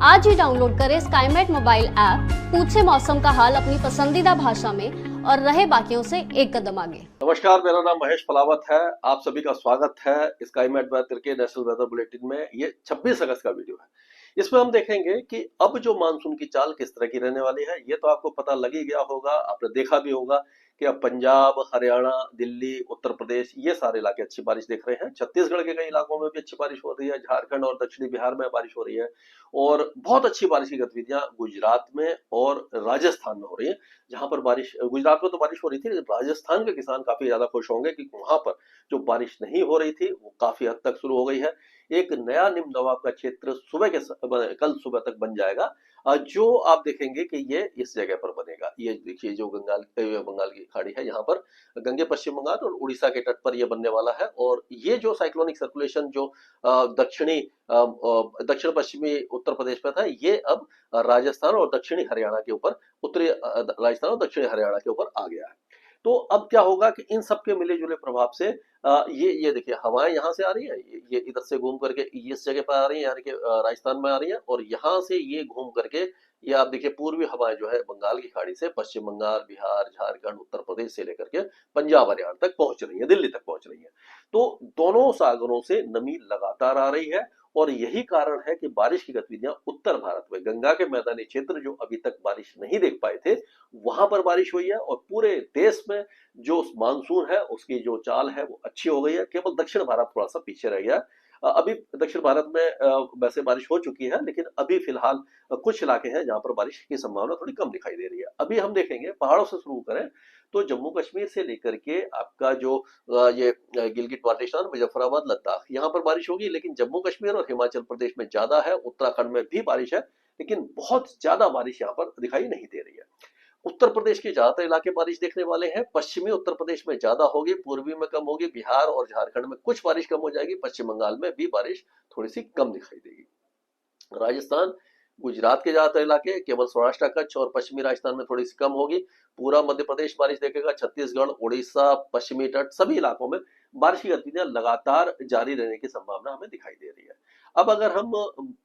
आज ही डाउनलोड करें Skymet mobile app, पूछे मौसम का हाल अपनी पसंदीदा भाषा में और रहे बाकियों से एक कदम आगे। नमस्कार, मेरा नाम महेश पलावत है। आप सभी का स्वागत है स्काईमेट वेदर के नेशनल वेदर बुलेटिन में। ये 26 अगस्त का वीडियो है। इसमें हम देखेंगे कि अब जो मानसून की चाल किस तरह की रहने वाली है। ये तो आपको पता लग ही गया होगा, आपने देखा भी होगा कि अब पंजाब, हरियाणा, दिल्ली, उत्तर प्रदेश ये सारे इलाके अच्छी बारिश देख रहे हैं। छत्तीसगढ़ के कई इलाकों में भी अच्छी बारिश हो रही है, झारखंड और दक्षिणी बिहार में बारिश हो रही है और बहुत अच्छी बारिश की गतिविधियां गुजरात में और राजस्थान में हो रही है। जहां पर बारिश, गुजरात में तो बारिश हो रही थी, लेकिन राजस्थान के किसान काफी ज्यादा खुश होंगे कि वहां पर जो बारिश नहीं हो रही थी वो काफी हद तक शुरू हो गई है। एक नया निम्न दबाव का क्षेत्र कल सुबह तक बन जाएगा, जो आप देखेंगे कि ये इस जगह पर बनेगा। ये देखिए, जो बंगाल की खाड़ी है, यहाँ पर गंगे पश्चिम बंगाल और उड़ीसा के तट पर ये बनने वाला है। और ये जो साइक्लोनिक सर्कुलेशन जो दक्षिण पश्चिमी उत्तर प्रदेश में था, ये अब राजस्थान और दक्षिणी हरियाणा के ऊपर, उत्तरी राजस्थान और दक्षिणी हरियाणा के ऊपर आ गया है। तो अब क्या होगा कि इन सब के मिले जुले प्रभाव से ये देखिए, हवाएं यहाँ से आ रही है, ये इधर से घूम करके इस जगह पर आ रही है, यानी कि राजस्थान में आ रही है, और यहाँ से ये घूम करके ये आप देखिए पूर्वी हवाएं जो है बंगाल की खाड़ी से पश्चिम बंगाल, बिहार, झारखंड, उत्तर प्रदेश से लेकर के पंजाब, हरियाणा तक पहुंच रही है, दिल्ली तक पहुंच रही है। तो दोनों सागरों से नमी लगातार आ रही है और यही कारण है कि बारिश की गतिविधियां उत्तर भारत में, गंगा के मैदानी क्षेत्र जो अभी तक बारिश नहीं देख पाए थे, वहां पर बारिश हुई है। और पूरे देश में जो मानसून है उसकी जो चाल है वो अच्छी हो गई है। केवल दक्षिण भारत थोड़ा सा पीछे रह गया। अभी दक्षिण भारत में वैसे बारिश हो चुकी है, लेकिन अभी फिलहाल कुछ इलाके हैं जहां पर बारिश की संभावना थोड़ी कम दिखाई दे रही है। अभी हम देखेंगे, पहाड़ों से शुरू करें तो जम्मू कश्मीर से लेकर के आपका जो ये गिलगिट बाल्टिस्तान, मुजफ्फराबाद, लद्दाख, यहाँ पर बारिश होगी, लेकिन जम्मू कश्मीर और हिमाचल प्रदेश में ज्यादा है। उत्तराखंड में भी बारिश है, लेकिन बहुत ज्यादा बारिश यहाँ पर दिखाई नहीं दे रही है। उत्तर प्रदेश के ज्यादातर इलाके बारिश देखने वाले हैं। पश्चिमी उत्तर प्रदेश में ज्यादा होगी, पूर्वी में कम होगी, बिहार और झारखंड में कुछ बारिश कम हो जाएगी, पश्चिम बंगाल में भी बारिश थोड़ी सी कम दिखाई देगी। राजस्थान, गुजरात के ज्यादातर इलाके, केवल सौराष्ट्र, कच्छ और पश्चिमी राजस्थान में थोड़ी सी कम होगी। पूरा मध्य प्रदेश बारिश देखेगा। छत्तीसगढ़, उड़ीसा, पश्चिमी तट सभी इलाकों में बारिश की गतिविधियां लगातार जारी रहने की संभावना हमें दिखाई दे रही है। अब अगर हम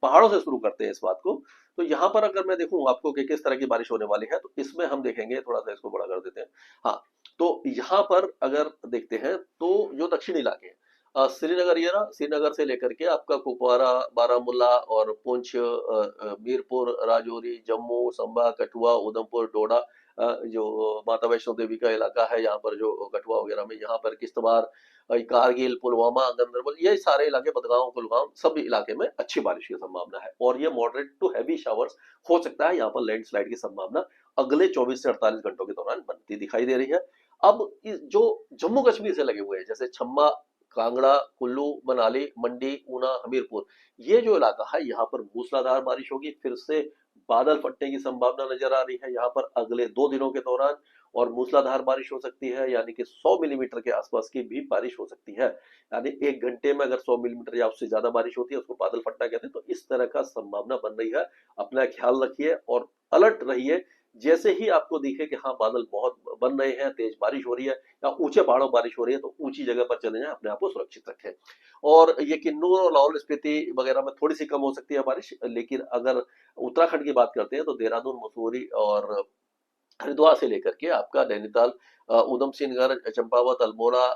पहाड़ों से शुरू करते हैं इस बात को, तो यहाँ पर अगर मैं देखूं आपको कि किस तरह की बारिश होने वाली है, तो इसमें हम देखेंगे, थोड़ा सा इसको बड़ा कर देते हैं। हाँ, तो यहाँ पर अगर देखते हैं तो जो दक्षिणी इलाके हैं, श्रीनगर, ये रहा, श्रीनगर से लेकर के आपका कुपवारा, बारामूला और पुंछ, मीरपुर, राजौरी, जम्मू, संबा, कठुआ, उधमपुर, डोडा, जो माता वैष्णो देवी का इलाका है, यहाँ पर जो कठुआ वगैरह में, यहाँ पर किश्तवाड़, कारगिल, पुलवामा, गंदरबल, ये सारे इलाके, बदगांव, कुलगांव, सब इलाके में अच्छी बारिश की संभावना है। और ये मॉडरेट टू हैवी शावर्स हो सकता है। यहाँ पर लैंडस्लाइड की संभावना अगले 24 से 48 घंटों के दौरान बनती दिखाई दे रही है। अब जो जम्मू कश्मीर से लगे हुए हैं, जैसे छम्बा, कांगड़ा, कुल्लू, मनाली, मंडी, ऊना, हमीरपुर, ये जो इलाका है, यहाँ पर मूसलाधार बारिश होगी। फिर से बादल फटने की संभावना नजर आ रही है यहाँ पर अगले 2 दिनों के दौरान, और मूसलाधार बारिश हो सकती है, यानी कि 100 मिलीमीटर के आसपास की भी बारिश हो सकती है। यानी एक घंटे में अगर 100 मिलीमीटर या उससे ज्यादा बारिश होती है, उसको बादल फटना कहते हैं। तो इस तरह का संभावना बन रही है। अपना ख्याल रखिए और अलर्ट रहिए। जैसे ही आपको दिखे कि हाँ बादल बहुत बन रहे हैं, तेज बारिश हो रही है या ऊंचे पहाड़ों बारिश हो रही है, तो ऊंची जगह पर चले जाएं, अपने आप को सुरक्षित रखें। और ये किन्नौर और लाहौल स्पीति वगैरह में थोड़ी सी कम हो सकती है बारिश, लेकिन अगर उत्तराखंड की बात करते हैं तो देहरादून, मसूरी और हरिद्वार से लेकर के आपका नैनीताल, उधम सिंह नगर, चंपावत, अल्मोड़ा,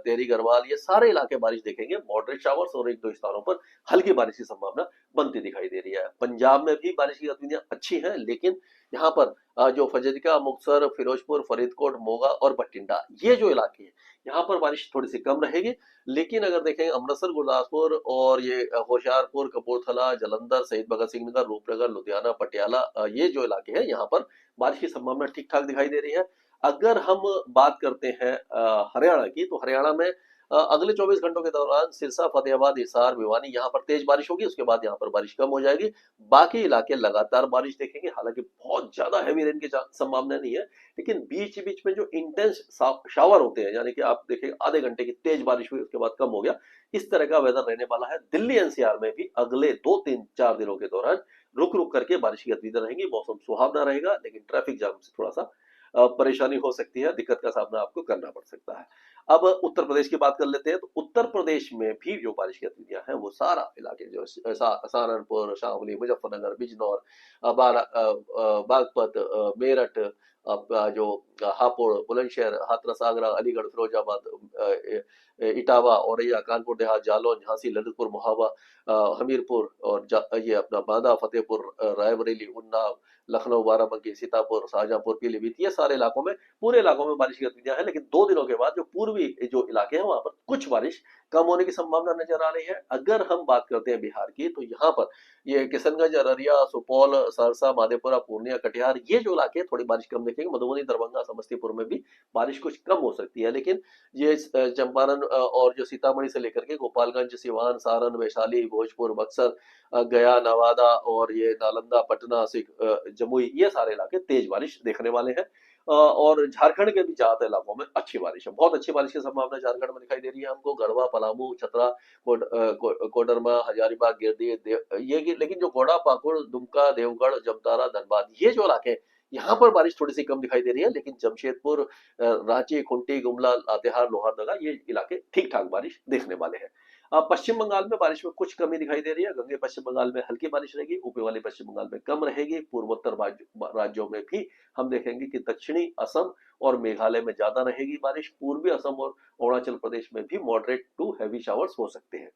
टेहरी, गढ़वाल, ये सारे इलाके बारिश देखेंगे। मॉडरेट शावर्स और एक दो स्थानों पर हल्की बारिश की संभावना बनती दिखाई दे रही है। पंजाब में भी बारिश की गतिविधियां अच्छी हैं, लेकिन यहाँ पर जो फजिल्का, मुक्तसर, फिरोजपुर, फरीदकोट, मोगा और बठिंडा, ये जो इलाके हैं, यहाँ पर बारिश थोड़ी सी कम रहेगी। लेकिन अगर देखें अमृतसर, गुरदासपुर और ये होशियारपुर, कपूरथला, जलंधर, शहीद भगत सिंह नगर, रूपनगर, लुधियाना, पटियाला, ये जो इलाके हैं, यहाँ पर बारिश की संभावना ठीक ठाक दिखाई दे रही है। अगर हम बात करते हैं हरियाणा की, तो हरियाणा में अगले 24 घंटों के दौरान सिरसा, फतेहाबाद, हिसार, भिवानी, यहाँ पर तेज बारिश होगी। उसके बाद यहाँ पर बारिश कम हो जाएगी। बाकी इलाके लगातार बारिश देखेंगे। हालांकि बहुत ज्यादा हैवी रेन की संभावना नहीं है, लेकिन बीच बीच में जो इंटेंस शावर होते हैं, यानी कि आप देखें आधे घंटे की तेज बारिश हुई, उसके बाद कम हो गया, इस तरह का वेदर रहने वाला है। दिल्ली एनसीआर में भी अगले 2-3-4 दिनों के दौरान रुक रुक करके बारिश की गतिविधियां रहेंगी। मौसम सुहावना रहेगा, लेकिन ट्रैफिक जाम से थोड़ा सा परेशानी हो सकती है, दिक्कत का सामना आपको करना पड़ सकता है। अब उत्तर प्रदेश की बात कर लेते हैं, तो उत्तर प्रदेश में भी जो बारिश की गतिविधियां हैं वो सारा इलाके जो सहारनपुर, शामली, मुजफ्फरनगर, बिजनौर, बागपत, मेरठ, जो हापुड़, बुलंदशहर, हाथरस, आगरा, अलीगढ़, फिरोजाबाद, इटावा, औरैया, कानपुर देहात, जालौन, झांसी, ललितपुर, मोहावा, हमीरपुर और ये अपना बांदा, फतेहपुर, रायबरेली, उन्नाव, लखनऊ, बाराबंकी, सीतापुर, शाहजहांपुर, पीलीभीत, ये सारे इलाकों में, पूरे इलाकों में बारिश की गतिविधियां हैं। लेकिन 2 दिनों के बाद जो पूर्वी जो इलाके हैं वहां पर कुछ बारिश कम होने की संभावना नजर आ रही है। अगर हम बात करते हैं बिहार की, तो यहाँ पर ये किशनगंज, अररिया, सुपौल, सहरसा, मधेपुरा, पूर्णिया, कटिहार, ये जो इलाके हैं थोड़ी बारिश कम देखेंगे। मधुबनी, दरभंगा, समस्तीपुर में भी बारिश कुछ कम हो सकती है। लेकिन ये चंपारण और जो सीतामढ़ी से लेकर के गोपालगंज, सिवान, सारण, वैशाली, भोजपुर, बक्सर, गया, नवादा और ये नालंदा, पटना, जमुई, ये सारे इलाके तेज बारिश देखने वाले हैं। और झारखंड के भी ज्यादा इलाकों में अच्छी बारिश है, बहुत अच्छी बारिश की संभावना झारखंड में दिखाई दे रही है हमको। गढ़वा, पलामू, छतरा, कोडरमा, हजारीबाग, गिरिडीह, लेकिन जो गोड़ा, पाकुड़, दुमका, देवगढ़, जमतारा, धनबाद, ये जो इलाके हैं यहाँ पर बारिश थोड़ी सी कम दिखाई दे रही है। लेकिन जमशेदपुर, रांची, खूंटी, गुमला, लातेहार, लोहरदगा, ये इलाके ठीक ठाक बारिश देखने वाले हैं। पश्चिम बंगाल में बारिश में कुछ कमी दिखाई दे रही है। गंगे पश्चिम बंगाल में हल्की बारिश रहेगी, ऊपरी वाले पश्चिम बंगाल में कम रहेगी। पूर्वोत्तर राज्यों में भी हम देखेंगे कि दक्षिणी असम और मेघालय में ज्यादा रहेगी बारिश। पूर्वी असम और अरुणाचल प्रदेश में भी मॉडरेट टू हैवी शावर्स हो सकते हैं।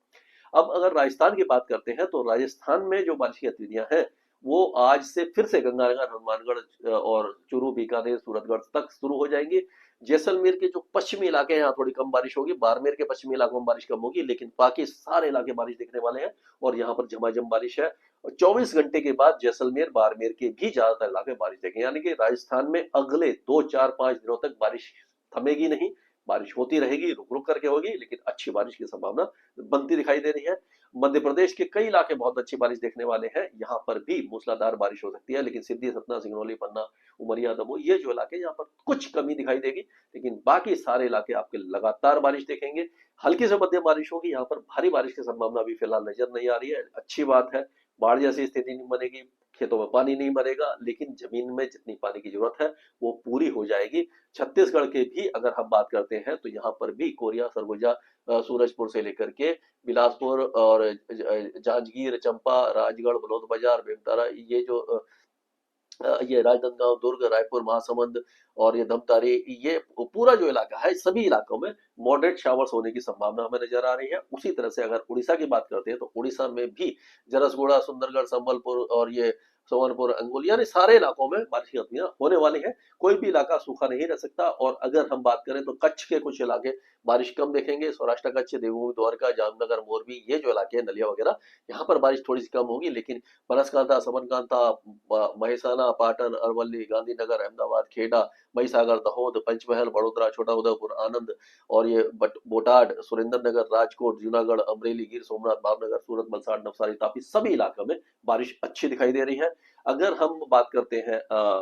अब अगर राजस्थान की बात करते हैं, तो राजस्थान में जो बारिश की गतिविधियां हैं वो आज से फिर से गंगानगर, हनुमानगढ़ और चूरू, बीकानेर, सूरतगढ़ तक शुरू हो जाएंगी। जैसलमेर के जो पश्चिमी इलाके हैं यहाँ थोड़ी कम बारिश होगी। बाड़मेर के पश्चिमी इलाकों में बारिश कम होगी, लेकिन बाकी सारे इलाके बारिश दिखने वाले हैं और यहाँ पर झमाझम बारिश है। और 24 घंटे के बाद जैसलमेर, बाड़मेर के भी ज्यादातर इलाके बारिश देखेंगे। यानी कि राजस्थान में अगले 2, 4, 5 दिनों तक बारिश थमेगी नहीं, बारिश होती रहेगी, रुक रुक करके होगी, लेकिन अच्छी बारिश की संभावना बनती दिखाई दे रही है। मध्य प्रदेश के कई इलाके बहुत अच्छी बारिश देखने वाले हैं, यहाँ पर भी मूसलाधार बारिश हो सकती है। लेकिन सिद्धि, सतना, सिंगरौली, पन्ना, उमरिया, दमोह, ये जो इलाके यहाँ पर कुछ कमी दिखाई देगी। लेकिन बाकी सारे इलाके आपके लगातार बारिश देखेंगे। हल्की से मध्यम बारिश होगी, यहाँ पर भारी बारिश की संभावना अभी फिलहाल नजर नहीं आ रही है। अच्छी बात है, बाढ़ जैसी स्थिति नहीं बनेगी, खेतों में पानी नहीं भरेगा, लेकिन जमीन में जितनी पानी की जरूरत है वो पूरी हो जाएगी। छत्तीसगढ़ के भी अगर हम बात करते हैं, तो यहाँ पर भी कोरिया, सरगुजा, सूरजपुर से लेकर के बिलासपुर और जांजगीर, चंपा, राजगढ़, बलौदाबाजार, बेमेतरा, ये जो ये राजनांदगांव, दुर्ग, रायपुर, महासमुंद और ये धमतारी, ये पूरा जो इलाका है, सभी इलाकों में मॉडरेट शावर्स होने की संभावना हमें नजर आ रही है। उसी तरह से अगर उड़ीसा की बात करते हैं, तो उड़ीसा में भी जरसगुड़ा, सुंदरगढ़, संबलपुर और ये सोनपुर, अंगुल, यानी सारे इलाकों में बारिश की गतिविधियां होने वाली है। कोई भी इलाका सूखा नहीं रह सकता। और अगर हम बात करें, तो कच्छ के कुछ इलाके बारिश कम देखेंगे। सौराष्ट्र कच्छ, देवभूमि, द्वारका, जामनगर, मोरबी, ये जो इलाके हैं, नलिया वगैरह, यहाँ पर बारिश थोड़ी सी कम होगी। लेकिन बनासकांठा, सबरकांठा, महेसाना, पाटन, अरवली, गांधीनगर, अहमदाबाद, खेड़ा, महिसागर, दाहोद, पंचमहल, बड़ोदरा, छोटा उदयपुर, आनंद और ये बोटाड, सुरेंद्रनगर, राजकोट, जूनागढ़, अमरेली, गिर सोमनाथ, भावनगर, सूरत, वलसाड, नवसारी, तापी, सभी इलाकों में बारिश अच्छी दिखाई दे रही है। अगर हम बात करते हैं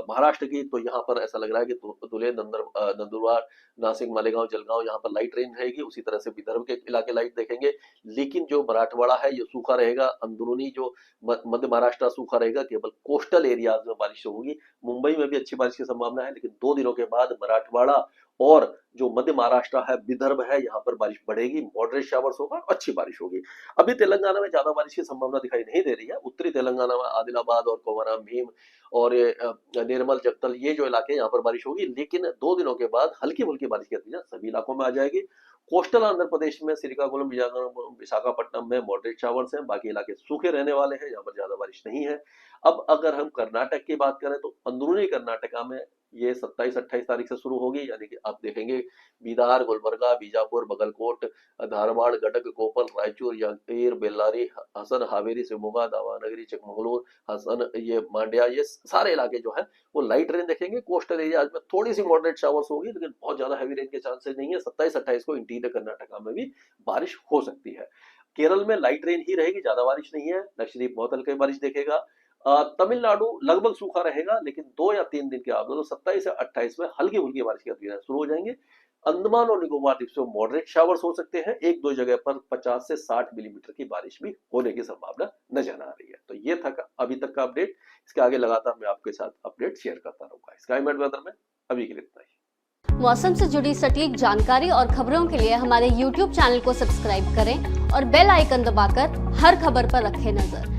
महाराष्ट्र की, तो यहाँ पर ऐसा लग रहा है कि धुले, नंदुरबार, नासिक, मालेगांव, जलगांव, यहाँ पर लाइट रेन रहेगी। उसी तरह से विदर्भ के इलाके लाइट देखेंगे। लेकिन जो मराठवाड़ा है ये सूखा रहेगा। अंदरूनी जो मध्य महाराष्ट्र सूखा रहेगा, केवल कोस्टल एरियाज में बारिश होगी। मुंबई में भी अच्छी बारिश की संभावना है, लेकिन 2 दिनों के बाद मराठवाड़ा और जो मध्य महाराष्ट्र है, विदर्भ है, यहाँ पर बारिश बढ़ेगी, मॉडरेट शावर्स होगा, अच्छी बारिश होगी। अभी तेलंगाना में ज्यादा बारिश की संभावना दिखाई नहीं दे रही है। उत्तरी तेलंगाना में आदिलाबाद और कोमराम भीम और ये निर्मल, जगतल, ये जो इलाके यहाँ पर बारिश होगी। लेकिन 2 दिनों के बाद हल्की फुल्की बारिश की गतिविधियां सभी इलाकों में आ जाएगी। कोस्टल आंध्र प्रदेश में श्रीकाकुलम, विजयनगरम, विशाखापट्टनम में मॉडरेट शावर्स हैं। बाकी इलाके सूखे रहने वाले हैं, यहाँ पर ज्यादा बारिश नहीं है। अब अगर हम कर्नाटक की बात करें, तो अंदरूनी कर्नाटका में ये 27-28 तारीख से शुरू होगी। यानी कि आप देखेंगे बीदार, गुलबर्गा, बीजापुर, बगलकोट, धारवाड़, गडग, कोपल, रायचूर, यादगीर, बेल्लारी, हसन, हावेरी, शिवमोगा, दावानगरी, चिकमगलूर, हसन, ये मांड्या, ये सारे इलाके जो है वो लाइट रेन देखेंगे। कोस्टल एरियाज में थोड़ी सी मॉडरेट शावर्स होगी, लेकिन बहुत ज्यादा हैवी रेन के चांसेस नहीं है। 27-28 को इंटीरियर कर्नाटका में भी बारिश हो सकती है। केरल में लाइट रेन ही रहेगी, ज्यादा बारिश नहीं है। लक्षद्वीप बहुत हल्की बारिश देखेगा। तमिलनाडु लगभग सूखा रहेगा, लेकिन 2 या 3 दिन के बाद, मतलब 27 से 28 में हल्की फुल्की बारिश की गतिविधियां शुरू हो जाएंगे। अंडमान और निकोबार द्वीप में मॉडरेट शावर्स हो सकते हैं। 1-2 जगह पर 50 से 60 मिलीमीटर की बारिश भी होने की संभावना नजर आ रही है। तो ये था अभी तक का अपडेट। इसके आगे लगातार मैं आपके साथ अपडेट शेयर करता रहूंगा। स्काई मैट वेदर में अभी के लिए इतना ही। मौसम से जुड़ी सटीक जानकारी और खबरों के लिए हमारे YouTube चैनल को सब्सक्राइब करें और बेल आइकन दबाकर हर खबर पर रखें नजर।